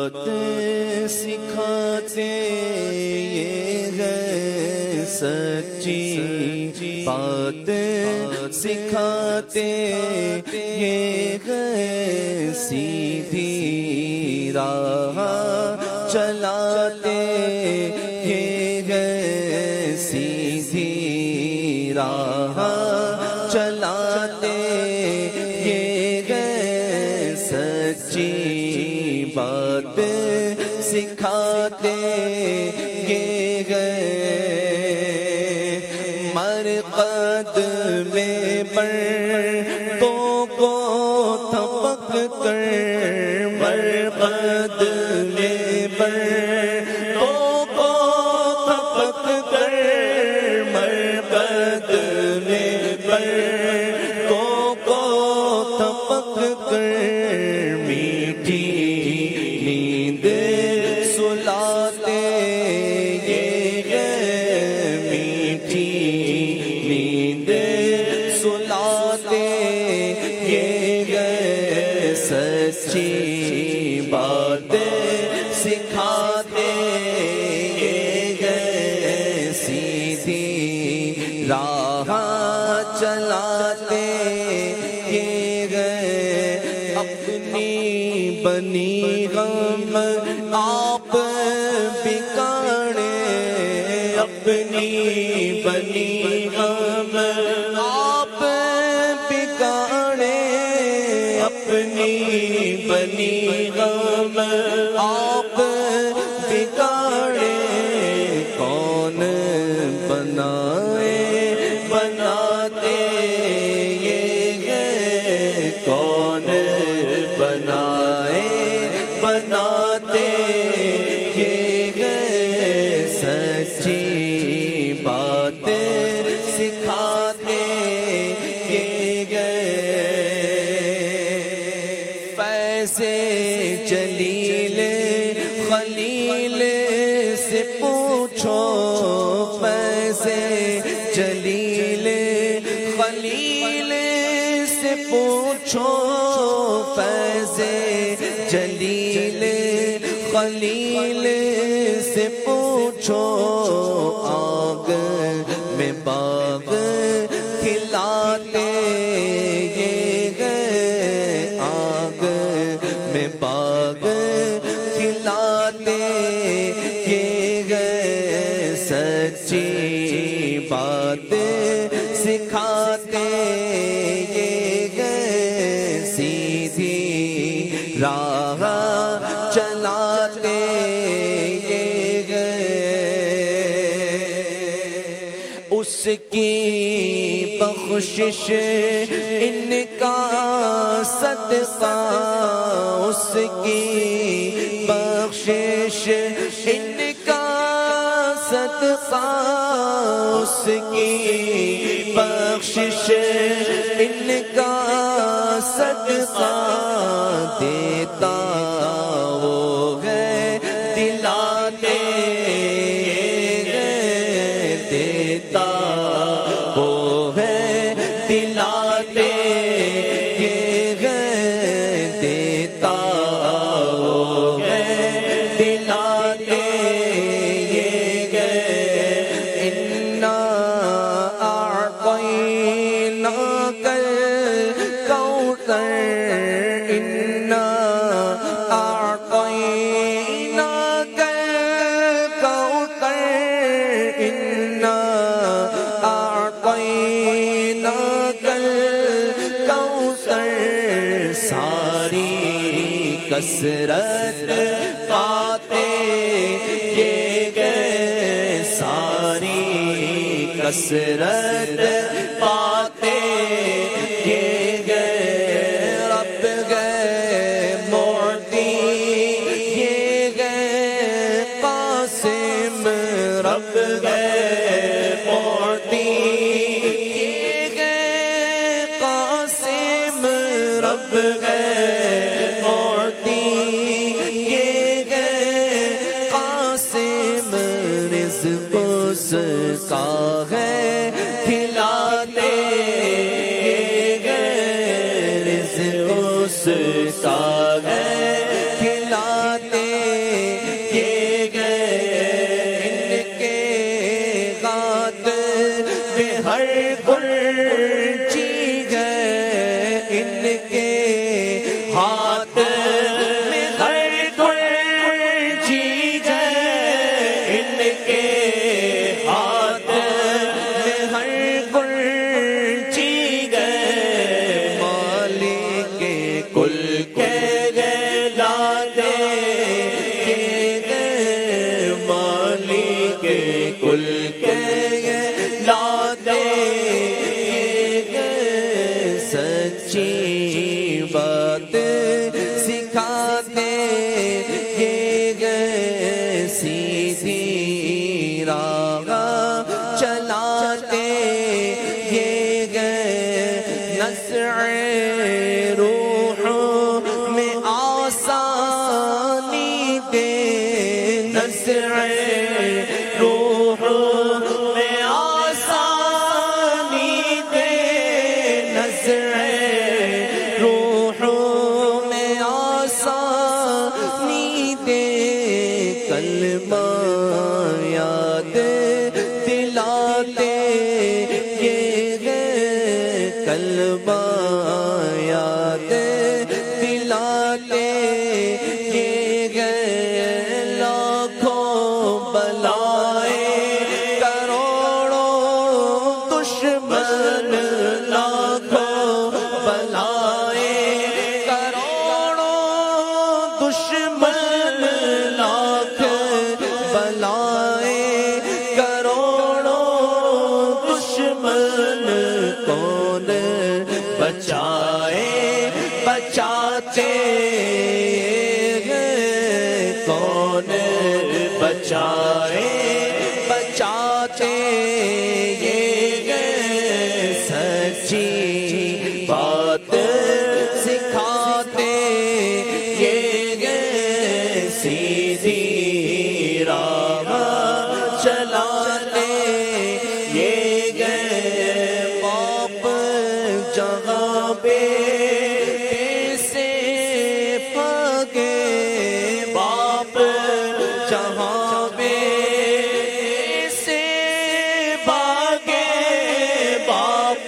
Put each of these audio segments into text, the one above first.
باتیں سکھاتے یہ ہے سچی باتیں سکھاتے یہ ہے سیدھی راہ چلاتے یہ ہے سیدھی راہ چلاتے یہ ہے سچی باتیں سکھاتے یہ گئے مرقد میں پردوں کو تھپک کر مرقد میں پردوں کو تھپک کر مرقد میں پردوں کو تھپک کر میٹھی نیند سلاتے یہ ہے میٹھی نیند سلاتے یہ ہے سچی باتیں سکھاتے یہ ہے سیدھی راہ چلاتے یہ ہے اپنی بنی غم آپ بگاڑے اپنی بنی غم آپ بگاڑے اپنی بنی غم آپ بگاڑے کون بنائے بناتے یہ ہے کون بنائے بناتے یہ ہے سچی باتیں سکھاتے یہ گئے فیض جلیل خلیل سے پوچھو فیض جلیل خلیل سے پوچھو فیض جلیل خلیل سے پوچھو آگ میں باغ کھلاتے یہ گئے آگ میں باغ کھلاتے یہ گئے سچی باتیں سکھاتے یہ گئے سیدھی راہ چلاتے یہ گئے اس کی بخشش ان کا صدقہ اس کی بخشش ان کا صدقہ اس کی بخشش ان کا صدقہ دیتا وہ ہے دلاتے دیتا وہ ہے دلاتے یہ ہے دیتا وہ ہے دلاتے یہ ہے انا اعطیناک الکوثر انا اعطیناک الکوثر انا اعطیناک الکوثر ساری کثرت پاتے یہ گئے ساری کثرت پاتے یہ گئے رب گئے معطی یہ گئے قاسم رب گئے معطی یہ گئے قاسم رب گئے معطی یہ گئے قاسم رزق اس کا ہے کھلاتے یہ گئے رزق اس کا ہے کھلاتے ہاتھ میں ہر کوئی چیز ہے، ان کے ہاتھ میں ہر کوئی چیز ہے، مالک کل کے لاتے مالک کل کے لاتے سچی بات سکھاتے یہ سیدھی راہ چلاتے یہ نزع روح میں آسانی دے، نزع روح میں آسانی دے، نزع روح میں آسانی دے، کلمہ یاد دلاتے یہ کلمہ یاد دلاتے یہ لاکھوں بلائیں کروڑوں دشمن، لاکھوں بلائیں کروڑوں دشمن، لاکھ بلائیں کروڑوں دشمن، کون بچائے بچاتے کون بچائے بچاتے یہ سچی بات سکھاتے یہ سیدھی راہ چلاتے یہ باپ جہاں پہ سے پھاگے، باپ جہاں پہ سے بھاگے، باپ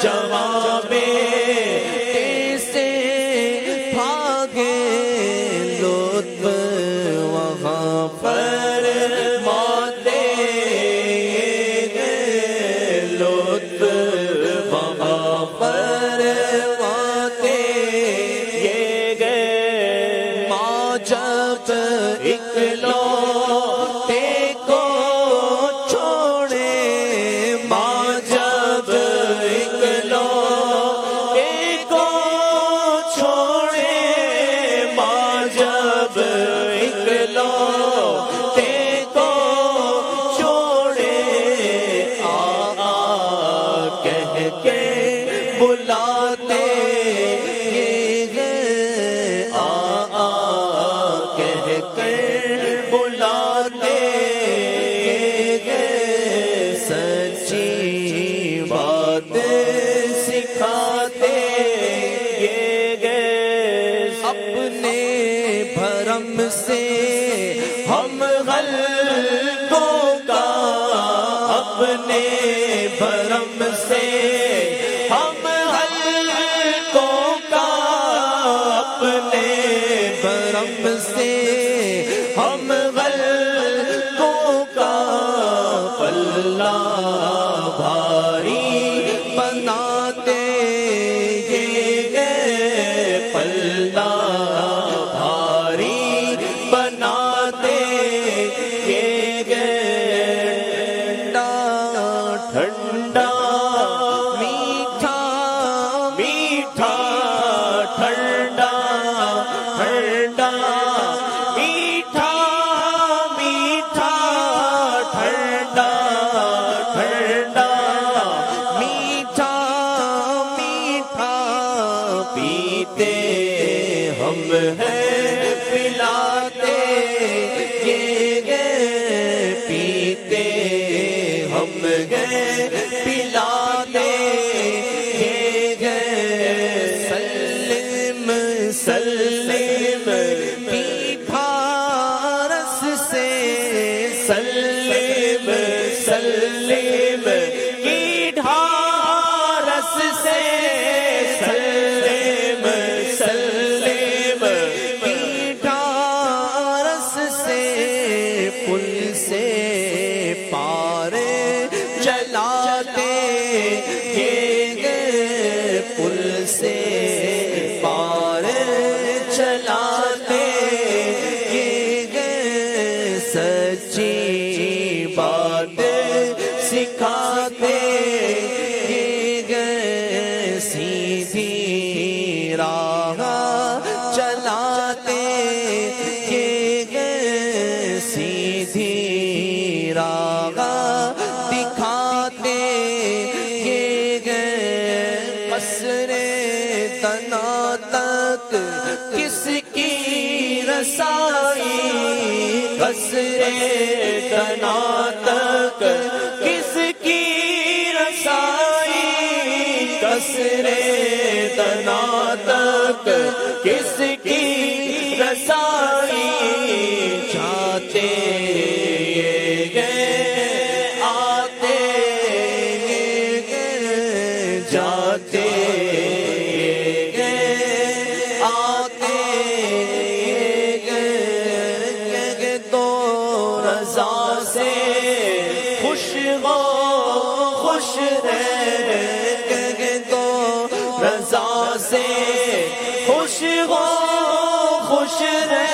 جہاں پہ سے بھاگے، لطف وہاں پر ماتے لطف وہاں پر ماتے یہ ماں جب اکلوتے کو چھوڑے، ماں جب اکلوتے کو چھوڑے، ماں جب اکلوتے کو چھوڑے، کہہ کے بلاتے یہ کہہ کے بلاتے یہ سچی بات سکھاتے یہ اپنے بھرم سے ہم غلطوں کا، اپنے بھرم سے ہم غلطوں کا، اپنے بھرم سے ہم غلطوں کا پلہ بھاری بناتے یہ پلہ بھاری بناتے یہ ٹھنڈا میٹھا میٹھا ٹھنڈا ٹھنڈا میٹھا میٹھا ٹھنڈا ٹھنڈا میٹھا میٹھا پیتے ہم ہیں پلاتے یہ پیتے ہم گئے پلاتے یہ سلم سلم میٹھا رس سے، سلم سلم میٹھا رس سے، سلم سلم چلاتے یہ گئے سچی بات سکھاتے یہ گئے سیدھی راہ چلاتے یہ گئے سیدھی راہ دکھاتے یہ گئے قصر تنا تک کس کی رسائی قصر تنا تک کس کی رسائی قصر تنا تک کس کی رسائی چاہتے یہ گئے آتے یہ گئے جاتے یہ گئے آتے یہ گئے تو رضا سے خوش ہو خوش رہ تو رضا سے خوش ہو خوش رہ